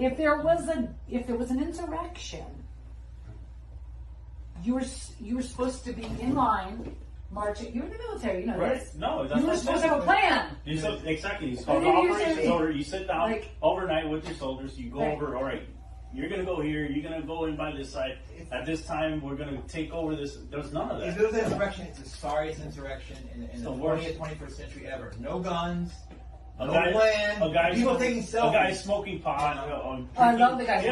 if there was an insurrection, you were supposed to be in line marching. You're in the military, you know right. this. No, that's you were supposed to have a plan. Exactly. It's called operations order. You sit down overnight with your soldiers. You go over. All right, you're gonna go here. You're gonna go in by this side. At this time, we're gonna take over this. There's none of that. If it was an insurrection, it's the sorriest insurrection in the 20th, 21st century ever. No guns. No plan. People taking selfies. A guy smoking pot. I love the guy.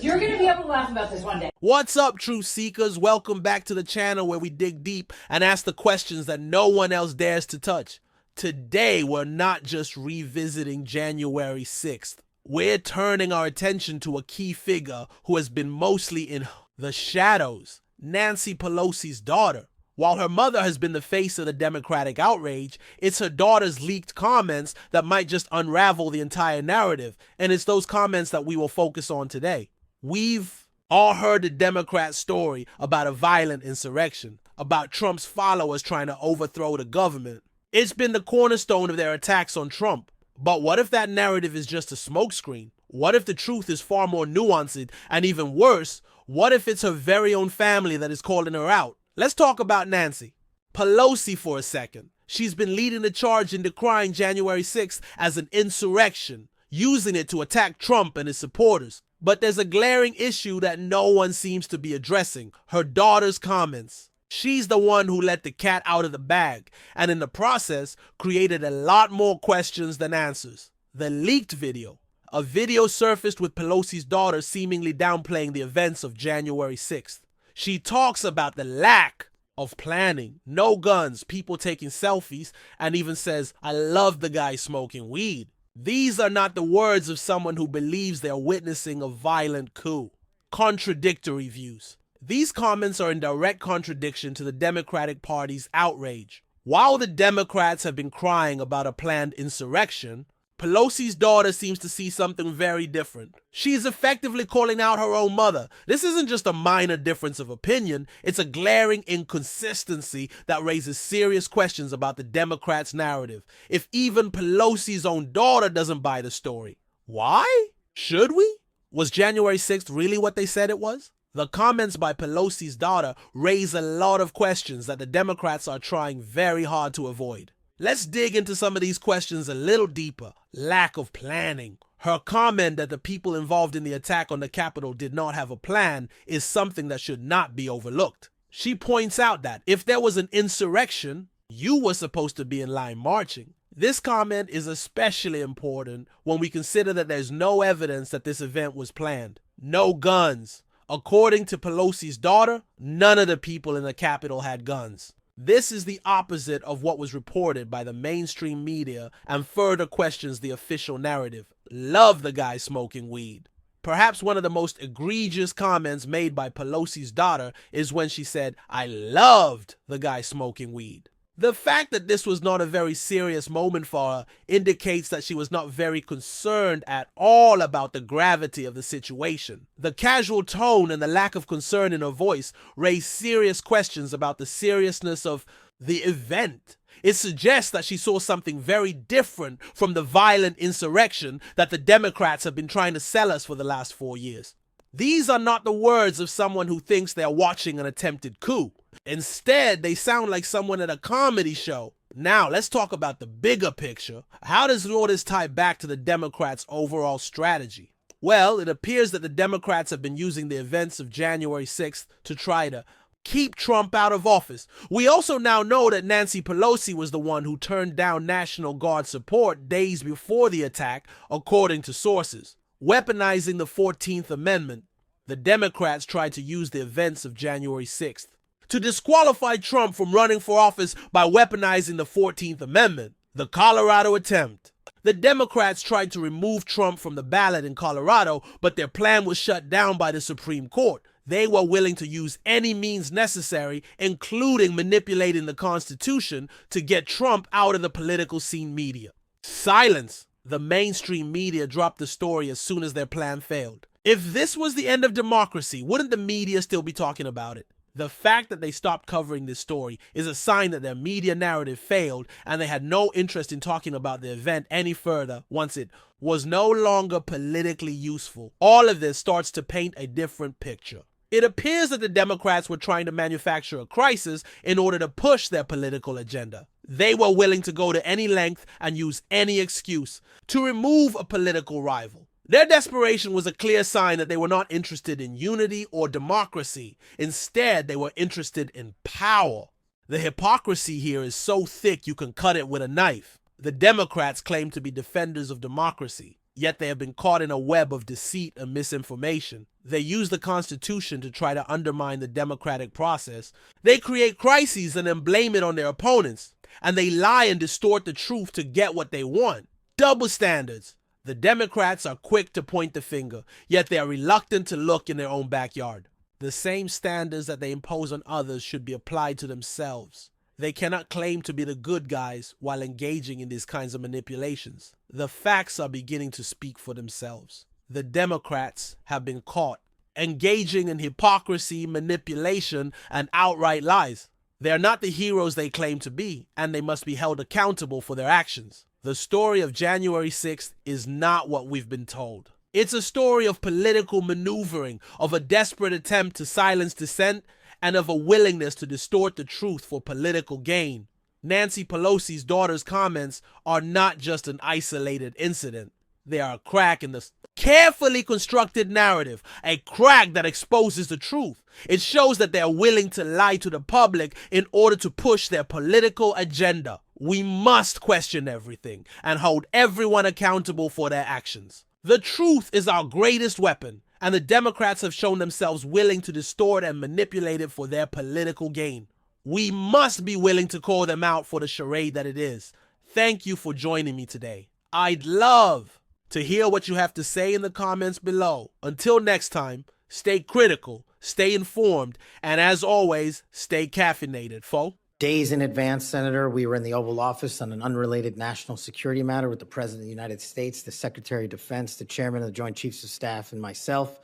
You're going to be able to laugh about this one day. What's up, truth seekers? Welcome back to the channel where we dig deep and ask the questions that no one else dares to touch. Today, we're not just revisiting January 6th. We're turning our attention to a key figure who has been mostly in the shadows, Nancy Pelosi's daughter. While her mother has been the face of the Democratic outrage, it's her daughter's leaked comments that might just unravel the entire narrative, and it's those comments that we will focus on today. We've all heard the Democrat story about a violent insurrection, about Trump's followers trying to overthrow the government. It's been the cornerstone of their attacks on Trump. But what if that narrative is just a smokescreen? What if the truth is far more nuanced, and even worse, what if it's her very own family that is calling her out? Let's talk about Nancy Pelosi for a second. She's been leading the charge in decrying January 6th as an insurrection, using it to attack Trump and his supporters. But there's a glaring issue that no one seems to be addressing: her daughter's comments. She's the one who let the cat out of the bag, and in the process created a lot more questions than answers. The leaked video. A video surfaced with Pelosi's daughter seemingly downplaying the events of January 6th. She talks about the lack of planning, no guns, people taking selfies, and even says, "I love the guy smoking weed." These are not the words of someone who believes they're witnessing a violent coup. Contradictory views. These comments are in direct contradiction to the Democratic Party's outrage. While the Democrats have been crying about a planned insurrection, Pelosi's daughter seems to see something very different. She's effectively calling out her own mother. This isn't just a minor difference of opinion, it's a glaring inconsistency that raises serious questions about the Democrats' narrative. If even Pelosi's own daughter doesn't buy the story, why? Should we? Was January 6th really what they said it was? The comments by Pelosi's daughter raise a lot of questions that the Democrats are trying very hard to avoid. Let's dig into some of these questions a little deeper. Lack of planning. Her comment that the people involved in the attack on the Capitol did not have a plan is something that should not be overlooked. She points out that if there was an insurrection, you were supposed to be in line marching. This comment is especially important when we consider that there's no evidence that this event was planned. No guns. According to Pelosi's daughter, none of the people in the Capitol had guns. This is the opposite of what was reported by the mainstream media and further questions the official narrative. Love the guy smoking weed. Perhaps one of the most egregious comments made by Pelosi's daughter is when she said, "I loved the guy smoking weed." The fact that this was not a very serious moment for her indicates that she was not very concerned at all about the gravity of the situation. The casual tone and the lack of concern in her voice raise serious questions about the seriousness of the event. It suggests that she saw something very different from the violent insurrection that the Democrats have been trying to sell us for the last 4 years. These are not the words of someone who thinks they're watching an attempted coup. Instead, they sound like someone at a comedy show. Now, let's talk about the bigger picture. How does all this tie back to the Democrats' overall strategy? Well, it appears that the Democrats have been using the events of January 6th to try to keep Trump out of office. We also now know that Nancy Pelosi was the one who turned down National Guard support days before the attack, according to sources. Weaponizing the 14th Amendment, the Democrats tried to use the events of January 6th to disqualify Trump from running for office by weaponizing the 14th Amendment. The Colorado attempt. The Democrats tried to remove Trump from the ballot in Colorado, but their plan was shut down by the Supreme Court. They were willing to use any means necessary, including manipulating the Constitution, to get Trump out of the political scene media. Silence. The mainstream media dropped the story as soon as their plan failed. If this was the end of democracy, wouldn't the media still be talking about it? The fact that they stopped covering this story is a sign that their media narrative failed and they had no interest in talking about the event any further once it was no longer politically useful. All of this starts to paint a different picture. It appears that the Democrats were trying to manufacture a crisis in order to push their political agenda. They were willing to go to any length and use any excuse to remove a political rival. Their desperation was a clear sign that they were not interested in unity or democracy. Instead, they were interested in power. The hypocrisy here is so thick you can cut it with a knife. The Democrats claim to be defenders of democracy, yet they have been caught in a web of deceit and misinformation. They use the Constitution to try to undermine the democratic process. They create crises and then blame it on their opponents. And they lie and distort the truth to get what they want. Double standards. The Democrats are quick to point the finger, yet they are reluctant to look in their own backyard. The same standards that they impose on others should be applied to themselves. They cannot claim to be the good guys while engaging in these kinds of manipulations. The facts are beginning to speak for themselves. The Democrats have been caught engaging in hypocrisy, manipulation, and outright lies. They are not the heroes they claim to be, and they must be held accountable for their actions. The story of January 6th is not what we've been told. It's a story of political maneuvering, of a desperate attempt to silence dissent, and of a willingness to distort the truth for political gain. Nancy Pelosi's daughter's comments are not just an isolated incident. They are a crack in the carefully constructed narrative, a crack that exposes the truth. It shows that they are willing to lie to the public in order to push their political agenda. We must question everything and hold everyone accountable for their actions. The truth is our greatest weapon, and the Democrats have shown themselves willing to distort and manipulate it for their political gain. We must be willing to call them out for the charade that it is. Thank you for joining me today. I'd love to hear what you have to say in the comments below. Until next time, stay critical, stay informed, and as always, stay caffeinated, foe. Days in advance, Senator, we were in the Oval Office on an unrelated national security matter with the President of the United States, the Secretary of Defense, the Chairman of the Joint Chiefs of Staff, and myself.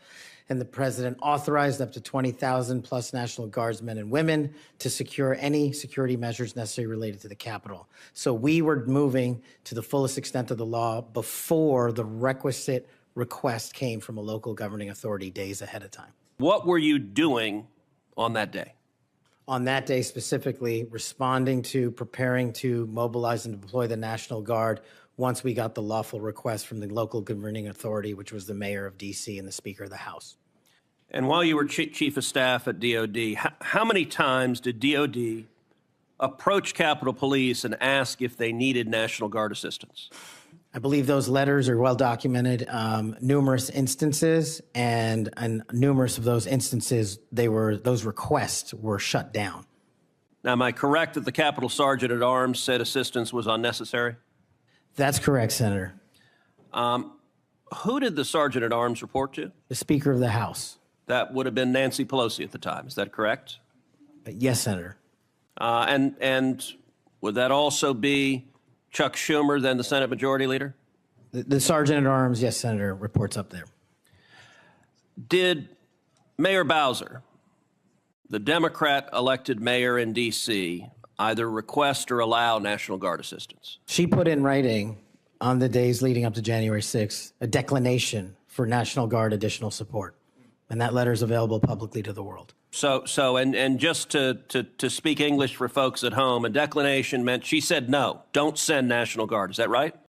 And the President authorized up to 20,000 plus National Guardsmen and women to secure any security measures necessary related to the Capitol. So we were moving to the fullest extent of the law before the requisite request came from a local governing authority days ahead of time. What were you doing on that day? On that day specifically, responding to preparing to mobilize and deploy the National Guard once we got the lawful request from the local governing authority, which was the mayor of D.C. and the Speaker of the House. And while you were chief of staff at DOD, how many times did DOD approach Capitol Police and ask if they needed National Guard assistance? I believe those letters are well documented, numerous instances, and numerous of those instances, those requests were shut down. Now, am I correct that the Capitol Sergeant at Arms said assistance was unnecessary? That's correct, Senator. Who did the Sergeant at Arms report to? The Speaker of the House. That would have been Nancy Pelosi at the time. Is that correct? Yes, Senator. And would that also be Chuck Schumer, then the Senate Majority Leader? The Sergeant at Arms, yes, Senator, reports up there. Did Mayor Bowser, the Democrat elected mayor in D.C., either request or allow National Guard assistance? She put in writing on the days leading up to January 6th a declination for National Guard additional support. And that letter is available publicly to the world. And just to speak English for folks at home, a declination meant she said no, don't send National Guard. Is that right?